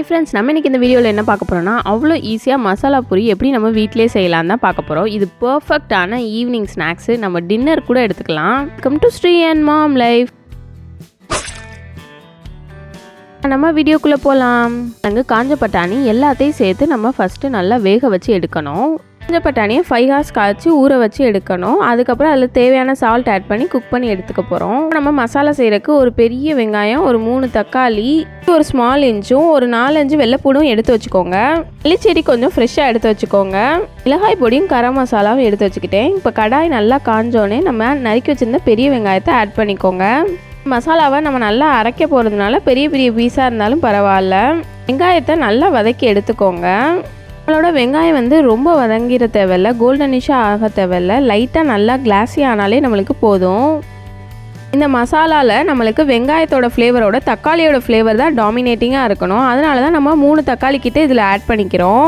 Hi friends, நம்ம இன்றைக்கி இந்த வீடியோவில் என்ன பார்க்க போகிறோம்னா அவ்வளோ ஈஸியாக மசாலா பூரி எப்படி நம்ம வீட்டிலே செய்யலாம் தான் பார்க்க போகிறோம். இது பர்ஃபெக்டான ஈவினிங் ஸ்நாக்ஸு, நம்ம டின்னர் கூட எடுத்துக்கலாம். Welcome to Sri and mom life. நம்ம வீடியோக்குள்ளே போகலாம். அங்கே காஞ்ச பட்டாணி எல்லாத்தையும் சேர்த்து நம்ம ஃபஸ்ட்டு நல்லா வேக வச்சு எடுக்கணும். காஞ்ச பட்டாணியை 5 hours காய்ச்சி ஊற வச்சு எடுக்கணும். அதுக்கப்புறம் அதில் தேவையான சால்ட் ஆட் பண்ணி குக் பண்ணி எடுத்துக்க போகிறோம். நம்ம மசாலா செய்கிறதுக்கு ஒரு பெரிய வெங்காயம், ஒரு 3 தக்காளி, ஒரு ஸ்மால் இன்ச்சும், ஒரு 4-5 வெள்ளைப்பூடும் எடுத்து வச்சுக்கோங்க. மல்லிச்செடி கொஞ்சம் ஃப்ரெஷ்ஷாக எடுத்து வச்சுக்கோங்க. மிளகாய் பொடியும் கரம் மசாலாவும் எடுத்து வச்சுக்கிட்டேன். இப்போ கடாய் நல்லா காஞ்சோடனே நம்ம நறுக்கி வச்சுருந்த பெரிய வெங்காயத்தை ஆட் பண்ணிக்கோங்க. மசாலாவை நம்ம நல்லா அரைக்க போகிறதுனால பெரிய பெரிய பீஸாக இருந்தாலும் பரவாயில்ல. வெங்காயத்தை நல்லா வதக்கி எடுத்துக்கோங்க. நம்மளோட வெங்காயம் ரொம்ப வதங்கிட தேவையில்ல, கோல்டனிஷாக ஆக தேவையில்ல, லைட்டாக நல்லா கிளாஸி ஆனாலே நம்மளுக்கு போதும். இந்த மசாலாவில் நம்மளுக்கு வெங்காயத்தோட ஃப்ளேவரோட தக்காளியோட ஃப்ளேவர் தான் டாமினேட்டிங்காக இருக்கணும். அதனால தான் நம்ம 3 தக்காளி கிட்டே இதில் ஆட் பண்ணிக்கிறோம்.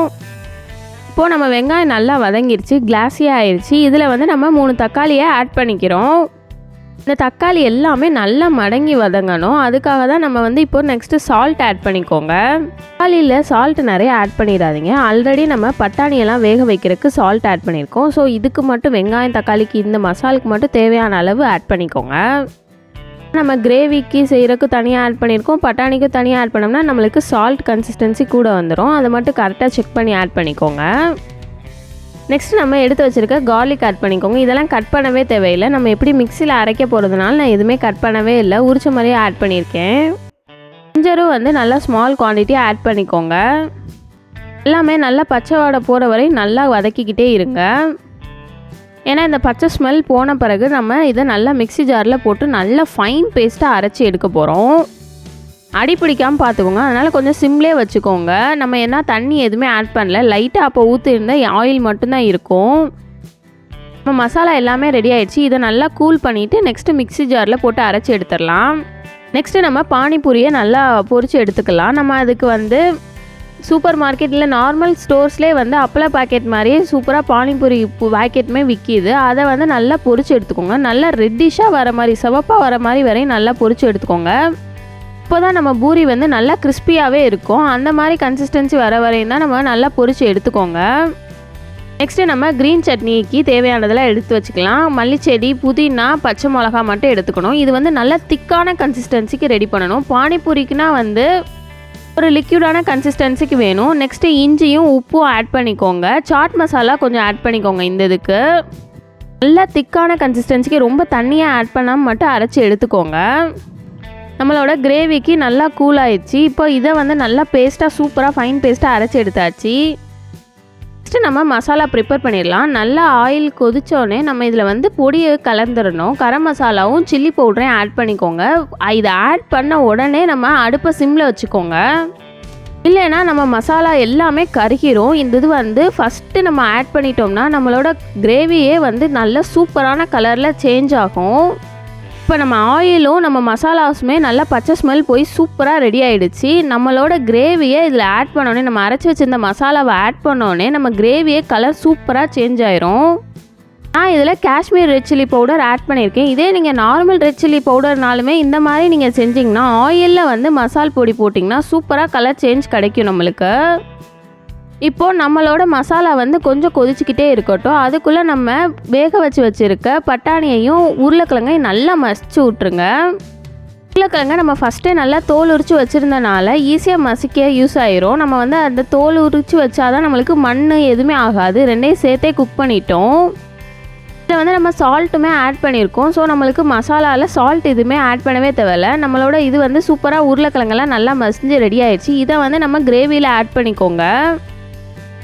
இப்போது நம்ம வெங்காயம் நல்லா வதங்கிடுச்சு, கிளாஸியாக ஆயிடுச்சு. இதில் நம்ம 3 தக்காளியை ஆட் பண்ணிக்கிறோம். இந்த தக்காளி எல்லாமே நல்லா மடங்கி வதங்கணும். அதுக்காக தான் நம்ம இப்போ நெக்ஸ்ட்டு சால்ட் ஆட் பண்ணிக்கோங்க. தக்காளியில் சால்ட் நிறைய ஆட் பண்ணிடாதீங்க. ஆல்ரெடி நம்ம பட்டாணியெல்லாம் வேக வைக்கிறதுக்கு சால்ட் ஆட் பண்ணியிருக்கோம். ஸோ இதுக்கு மட்டும் வெங்காயம் தக்காளிக்கு இந்த மசாலுக்கு மட்டும் தேவையான அளவு ஆட் பண்ணிக்கோங்க. நம்ம கிரேவிக்கு செய்கிறதுக்கு தனியாக ஆட் பண்ணியிருக்கோம், பட்டாணிக்கு தனியாக ஆட் பண்ணோம்னா நம்மளுக்கு சால்ட் கன்சிஸ்டன்சி கூட வந்துடும். அதை மட்டும் கரெக்டாக செக் பண்ணி ஆட் பண்ணிக்கோங்க. நெக்ஸ்ட் நம்ம எடுத்து வச்சுருக்க கார்லிக் ஆட் பண்ணிக்கோங்க. இதெல்லாம் கட் பண்ணவே தேவையில்லை. நம்ம எப்படி மிக்சியில் அரைக்க போகிறதுனால நான் எதுவுமே கட் பண்ணவே இல்லை, உரிச்ச மாதிரியே ஆட் பண்ணியிருக்கேன். ஜிஞ்சரும் நல்லா ஸ்மால் குவான்டிட்டி ஆட் பண்ணிக்கோங்க. எல்லாமே நல்லா பச்சை வாடை போகிற வரை நல்லா வதக்கிக்கிட்டே இருங்க. ஏன்னா இந்த பச்சை ஸ்மெல் போன பிறகு நம்ம இதை நல்லா மிக்சி ஜாரில் போட்டு நல்லா ஃபைன் பேஸ்ட்டாக அரைச்சி எடுக்க போகிறோம். அடி பிடிக்காமல் பார்த்துக்கோங்க. அதனால் கொஞ்சம் சிம்லேயே வச்சுக்கோங்க. நம்ம என்ன தண்ணி எதுவுமே ஆட் பண்ணல, லைட்டாக அப்போ ஊற்றிருந்தால் ஆயில் மட்டும்தான் இருக்கும். நம்ம மசாலா எல்லாமே ரெடி ஆகிடுச்சு. இதை நல்லா கூல் பண்ணிவிட்டு நெக்ஸ்ட்டு மிக்ஸி ஜாரில் போட்டு அரைச்சி எடுத்துடலாம். நெக்ஸ்ட்டு நம்ம பானிபூரியை நல்லா பொரித்து எடுத்துக்கலாம். நம்ம அதுக்கு சூப்பர் மார்க்கெட்டில் நார்மல் ஸ்டோர்ஸ்லேயே அப்பள பாக்கெட் மாதிரியே சூப்பராக பானிபூரி பாக்கெட்டுமே விற்கிது. அதை நல்லா பொரித்து எடுத்துக்கோங்க. நல்லா ரெட்டிஷாக வர மாதிரி, சிவப்பாக வர மாதிரி வரையும் நல்லா பொரித்து எடுத்துக்கோங்க. இப்போ தான் நம்ம பூரி நல்லா கிறிஸ்பியாகவே இருக்கும். அந்த மாதிரி கன்சிஸ்டன்சி வர வரையும் தான் நம்ம நல்லா பொரித்து எடுத்துக்கோங்க. நெக்ஸ்ட்டு நம்ம க்ரீன் சட்னிக்கு தேவையானதெல்லாம் எடுத்து வச்சுக்கலாம். மல்லிச்செடி, புதினா, பச்சை மிளகா மட்டும் எடுத்துக்கணும். இது நல்லா திக்கான கன்சிஸ்டன்சிக்கு ரெடி பண்ணணும். பானிபூரிக்குனா ஒரு லிக்யூடான கன்சிஸ்டன்சிக்கு வேணும். நெக்ஸ்ட்டு இஞ்சியும் உப்பும் ஆட் பண்ணிக்கோங்க. சாட் மசாலா கொஞ்சம் ஆட் பண்ணிக்கோங்க. இந்த இதுக்கு நல்லா திக்கான கன்சிஸ்டன்சிக்கு ரொம்ப தண்ணியாக ஆட் பண்ணாமல் மட்டும் அரைச்சி எடுத்துக்கோங்க. நம்மளோட கிரேவிக்கு நல்லா கூல் ஆயிடுச்சு. இப்போ இதை நல்லா பேஸ்ட்டாக சூப்பராக ஃபைன் பேஸ்ட்டாக அரைச்சி எடுத்தாச்சு. நெக்ஸ்ட்டு நம்ம மசாலா ப்ரிப்பேர் பண்ணிடலாம். நல்லா ஆயில் கொதித்தோடனே நம்ம இதில் பொடியை கலந்துடணும். கரம் மசாலாவும் சில்லி பவுடரையும் ஆட் பண்ணிக்கோங்க. இதை ஆட் பண்ண உடனே நம்ம அடுப்பை சிம்மில் வச்சுக்கோங்க. இல்லைன்னா நம்ம மசாலா எல்லாமே கருகிரும். இந்த இது ஃபஸ்ட்டு நம்ம ஆட் பண்ணிட்டோம்னா நம்மளோட கிரேவியே நல்ல சூப்பரான கலரில் சேஞ்ச் ஆகும். இப்போ நம்ம ஆயிலும் நம்ம மசாலாஸுமே நல்லா பச்சை ஸ்மெல் போய் சூப்பராக ரெடி ஆகிடுச்சு. நம்மளோட கிரேவியை இதில் ஆட் பண்ணோடனே, நம்ம அரைச்சி வச்சுருந்த மசாலாவை ஆட் பண்ணோடனே நம்ம கிரேவியே கலர் சூப்பராக சேஞ்ச் ஆயிரும். நான் இதில் Kashmir red chilli powder add பண்ணியிருக்கேன். இதே நீங்கள் நார்மல் ரெட் சில்லி பவுடர்னாலுமே இந்த மாதிரி நீங்கள் செஞ்சிங்கன்னா ஆயிலில் மசால் பொடி போட்டிங்கன்னா சூப்பராக கலர் சேஞ்ச் கிடைக்கும் நம்மளுக்கு. இப்போது நம்மளோட மசாலா கொஞ்சம் கொதிச்சுக்கிட்டே இருக்கட்டும். அதுக்குள்ளே நம்ம வேக வச்சுருக்க பட்டாணியையும் உருளைக்கிழங்கையும் நல்லா மசிச்சு விட்ருங்க. உருளைக்கிழங்கை நம்ம ஃபஸ்ட்டே நல்லா தோல் உரித்து வச்சுருந்தனால ஈஸியாக மசிக்க யூஸ் ஆயிரும். நம்ம அந்த தோல் உரித்து வச்சாதான் நம்மளுக்கு மண் எதுவுமே ஆகாது. ரெண்டையும் சேர்த்தே குக் பண்ணிட்டோம். இதில் நம்ம சால்ட்டுமே ஆட் பண்ணியிருக்கோம். ஸோ நம்மளுக்கு மசாலாவில் சால்ட் எதுவுமே ஆட் பண்ணவே தேவையில்ல. நம்மளோட இது சூப்பராக உருளைக்கிழங்கெல்லாம் நல்லா மசிஞ்சு ரெடி ஆயிடுச்சு. இதை நம்ம கிரேவியில் ஆட் பண்ணிக்கோங்க.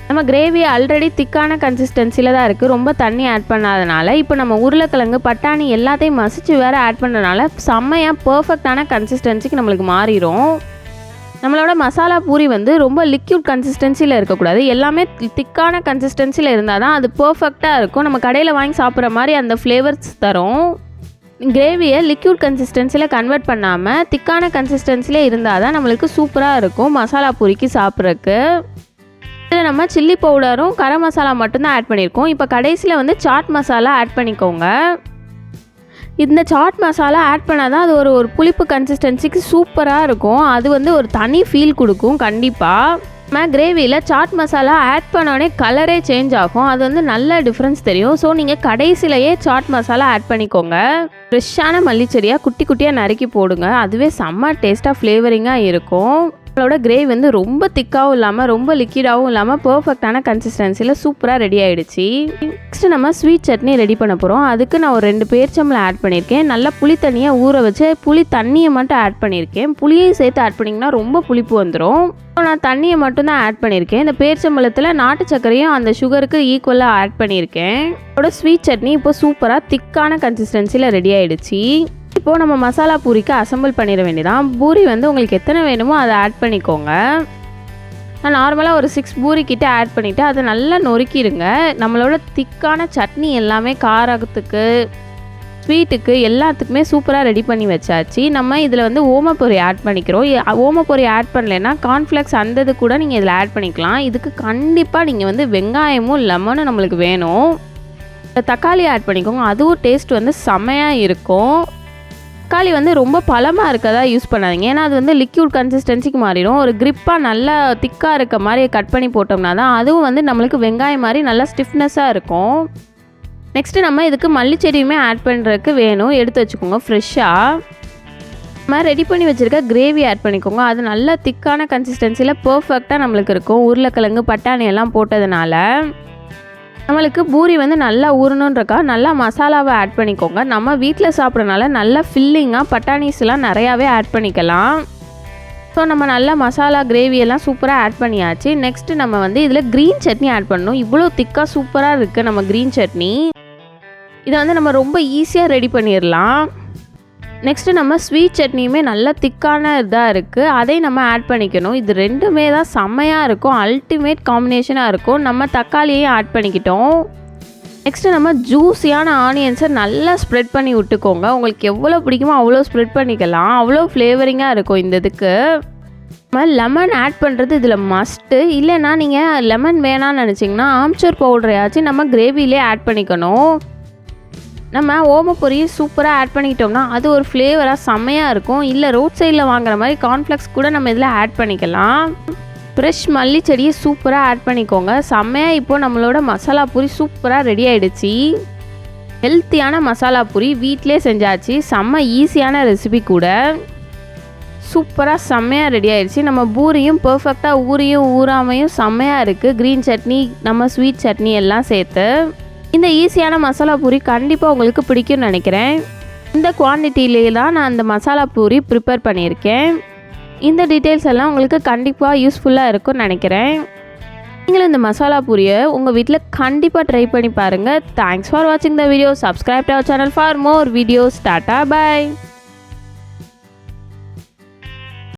நம்ம கிரேவி ஆல்ரெடி திக்கான கன்சிஸ்டன்சியில் தான் இருக்குது, ரொம்ப தண்ணி ஆட் பண்ணாதனால. இப்போ நம்ம உருளைக்கிழங்கு பட்டாணி எல்லாத்தையும் மசிச்சு வேறு ஆட் பண்ணுறதுனால செம்மையாக பர்ஃபெக்டான கன்சிஸ்டன்சிக்கு நம்மளுக்கு மாறிடும். நம்மளோட மசாலா பூரி ரொம்ப லிக்யூட் கன்சிஸ்டன்சியில் இருக்கக்கூடாது, எல்லாமே திக்கான கன்சிஸ்டன்சியில் இருந்தால் தான் அது பர்ஃபெக்டாக இருக்கும். நம்ம கடையில் வாங்கி சாப்பிட்ற மாதிரி அந்த ஃப்ளேவர்ஸ் தரும். கிரேவியை லிக்யூட் கன்சிஸ்டன்சியில் கன்வெர்ட் பண்ணாமல் திக்கான கன்சிஸ்டன்சியில் இருந்தால் தான் நம்மளுக்கு சூப்பராக இருக்கும் மசாலா பூரிக்கு சாப்பிட்றதுக்கு. இதில் நம்ம சில்லி பவுடரும் கரம் மசாலா மட்டும்தான் ஆட் பண்ணியிருக்கோம். இப்போ கடைசியில் சாட் மசாலா ஆட் பண்ணிக்கோங்க. இந்த சாட் மசாலா ஆட் பண்ணால் தான் அது ஒரு புளிப்பு கன்சிஸ்டன்சிக்கு சூப்பராக இருக்கும். அது வந்து ஒரு தனி ஃபீல் கொடுக்கும் கண்டிப்பாக. நம்ம கிரேவியில் சாட் மசாலா ஆட் பண்ணோடனே கலரே சேஞ்ச் ஆகும். அது வந்து நல்ல டிஃப்ரென்ஸ் தெரியும். ஸோ நீங்கள் கடைசியிலையே சாட் மசாலா ஆட் பண்ணிக்கோங்க. ஃப்ரெஷ்ஷான மல்லிச்செடியாக குட்டி குட்டியாக நறுக்கி போடுங்க. அதுவே செம்ம டேஸ்ட்டாக ஃப்ளேவரிங்காக இருக்கும். நம்மளோட கிரேவி வந்து ரொம்ப திக்காகவும் இல்லாமல் ரொம்ப லிக்விடாகவும் இல்லாமல் பர்ஃபெக்டான கன்சிஸ்டன்சியில் சூப்பராக ரெடி ஆகிடுச்சு. நெக்ஸ்ட்டு நம்ம ஸ்வீட் சட்னி ரெடி பண்ண போகிறோம். அதுக்கு நான் ஒரு 2 பேரிச்சம்பழம் ஆட் பண்ணியிருக்கேன். நல்லா புளி தண்ணியை ஊற வச்சு புளி தண்ணியை மட்டும் ஆட் பண்ணியிருக்கேன். புளியையும் சேர்த்து ஆட் பண்ணிங்கன்னா ரொம்ப புளிப்பு வந்துடும். நான் தண்ணியை மட்டும்தான் ஆட் பண்ணியிருக்கேன். இந்த பேரிச்சம்பழத்தில் நாட்டு சர்க்கரையும் அந்த சுகருக்கு ஈக்குவலாக ஆட் பண்ணியிருக்கேன். அதோட ஸ்வீட் சட்னி இப்போ சூப்பராக திக்கான கன்சிஸ்டன்சியில் ரெடி ஆகிடுச்சு. இப்போது நம்ம மசாலா பூரிக்கு அசம்பிள் பண்ணிட வேண்டியதான். பூரி வந்து உங்களுக்கு எத்தனை வேணுமோ அதை ஆட் பண்ணிக்கோங்க. நான் நார்மலாக ஒரு 6 பூரி கிட்ட ஆட் பண்ணிவிட்டு அதை நல்லா நொறுக்கிடுங்க. நம்மளோட திக்கான சட்னி எல்லாமே காரத்துக்கு ஸ்வீட்டுக்கு எல்லாத்துக்குமே சூப்பராக ரெடி பண்ணி வச்சாச்சு. நம்ம இதில் வந்து ஓமப்பொரி ஆட் பண்ணிக்கிறோம். ஓமப்பொரி ஆட் பண்ணலைன்னா கார்ன்ஃப்ளெக்ஸ் அந்த இது கூட நீங்கள் இதில் ஆட் பண்ணிக்கலாம். இதுக்கு கண்டிப்பாக நீங்கள் வந்து வெங்காயமும் லெமனும் நம்மளுக்கு வேணும். தக்காளி ஆட் பண்ணிக்கோங்க. அதுவும் டேஸ்ட் வந்து செம்மையாக இருக்கும். தக்காளி வந்து ரொம்ப பழமாக இருக்கதா யூஸ் பண்ணாதீங்க. ஏன்னா அது வந்து லிக்யூட் கன்சிஸ்டன்சிக்கு மாறிடும். ஒரு கிரிப்பாக நல்லா திக்காக இருக்க மாதிரி கட் பண்ணி போட்டோம்னா தான் அதுவும் வந்து நம்மளுக்கு வெங்காயம் மாதிரி நல்லா ஸ்டிஃப்னஸாக இருக்கும். நெக்ஸ்ட்டு நம்ம இதுக்கு மல்லிச்செடியுமே ஆட் பண்ணுறதுக்கு வேணும். எடுத்து வச்சுக்கோங்க ஃப்ரெஷ்ஷாக. நம்ம ரெடி பண்ணி வச்சுருக்க கிரேவி ஆட் பண்ணிக்கோங்க. அது நல்லா திக்கான கன்சிஸ்டன்சியில் பர்ஃபெக்டாக நம்மளுக்கு இருக்கும். உருளைக்கிழங்கு பட்டாணி எல்லாம் போட்டதுனால நம்மளுக்கு பூரி வந்து நல்லா ஊறணுன்றக்கா நல்லா மசாலாவை ஆட் பண்ணிக்கோங்க. நம்ம வீட்டில் சாப்பிட்றனால நல்லா ஃபில்லிங்காக பட்டாணிஸ்லாம் நிறையாவே ஆட் பண்ணிக்கலாம். ஸோ நம்ம நல்லா மசாலா கிரேவியெல்லாம் சூப்பராக ஆட் பண்ணியாச்சு. நெக்ஸ்ட்டு நம்ம வந்து இதில் க்ரீன் சட்னி ஆட் பண்ணணும். இவ்வளோ திக்காக சூப்பராக இருக்குது நம்ம க்ரீன் சட்னி. இதை வந்து நம்ம ரொம்ப ஈஸியாக ரெடி பண்ணிடலாம். நெக்ஸ்ட்டு நம்ம ஸ்வீட் சட்னியுமே நல்லா திக்கான இதாக இருக்குது. அதையும் நம்ம ஆட் பண்ணிக்கணும். இது ரெண்டுமே தான் செம்மையாக இருக்கும். அல்டிமேட் காம்பினேஷனாக இருக்கும். நம்ம தக்காளியையும் ஆட் பண்ணிக்கிட்டோம். நெக்ஸ்ட்டு நம்ம ஜூஸியான ஆனியன்ஸை நல்லா ஸ்ப்ரெட் பண்ணி விட்டுக்கோங்க. உங்களுக்கு எவ்வளோ பிடிக்குமோ அவ்வளோ ஸ்ப்ரெட் பண்ணிக்கலாம். அவ்வளோ ஃப்ளேவரிங்காக இருக்கும் இந்த இதுக்கு. நம்ம லெமன் ஆட் பண்ணுறது இதில் மஸ்ட்டு. இல்லைன்னா நீங்கள் லெமன் வேணான்னு நினச்சிங்கன்னா ஆம்ச்சூர் பவுடரையாச்சும் நம்ம கிரேவிலே ஆட் பண்ணிக்கணும். நம்ம ஓமப்பொரி சூப்பராக ஆட் பண்ணிக்கிட்டோம்னா அது ஒரு ஃப்ளேவராக செம்மையாக இருக்கும். இல்லை ரோட் சைடில் வாங்குற மாதிரி கார்ன்ஃப்ளெக்ஸ் கூட நம்ம இதில் ஆட் பண்ணிக்கலாம். ஃப்ரெஷ் மல்லி செடியை சூப்பராக ஆட் பண்ணிக்கோங்க. செம்மையாக இப்போது நம்மளோட மசாலா பூரி சூப்பராக ரெடி ஆகிடுச்சு. ஹெல்த்தியான மசாலா பூரி வீட்டிலே செஞ்சாச்சு. செம்ம ஈஸியான ரெசிபி கூட. சூப்பராக செம்மையாக ரெடி ஆகிடுச்சு. நம்ம பூரியும் பர்ஃபெக்டாக ஊறாமையும் செம்மையாக இருக்குது. க்ரீன் சட்னி நம்ம ஸ்வீட் சட்னி எல்லாம் சேர்த்து இந்த ஈஸியான மசாலா பூரி கண்டிப்பாக உங்களுக்கு பிடிக்கும்னு நினைக்கிறேன். இந்த குவான்டிட்டியிலே தான் நான் அந்த மசாலா பூரி ப்ரிப்பேர் பண்ணியிருக்கேன். இந்த டீட்டெயில்ஸ் எல்லாம் உங்களுக்கு கண்டிப்பாக யூஸ்ஃபுல்லாக இருக்கும்னு நினைக்கிறேன். நீங்களும் இந்த மசாலா பூரியை உங்கள் வீட்டில் கண்டிப்பாக ட்ரை பண்ணி பாருங்கள். தேங்க்ஸ் ஃபார் வாட்சிங் the video. Subscribe to our channel for more videos. Tata bye.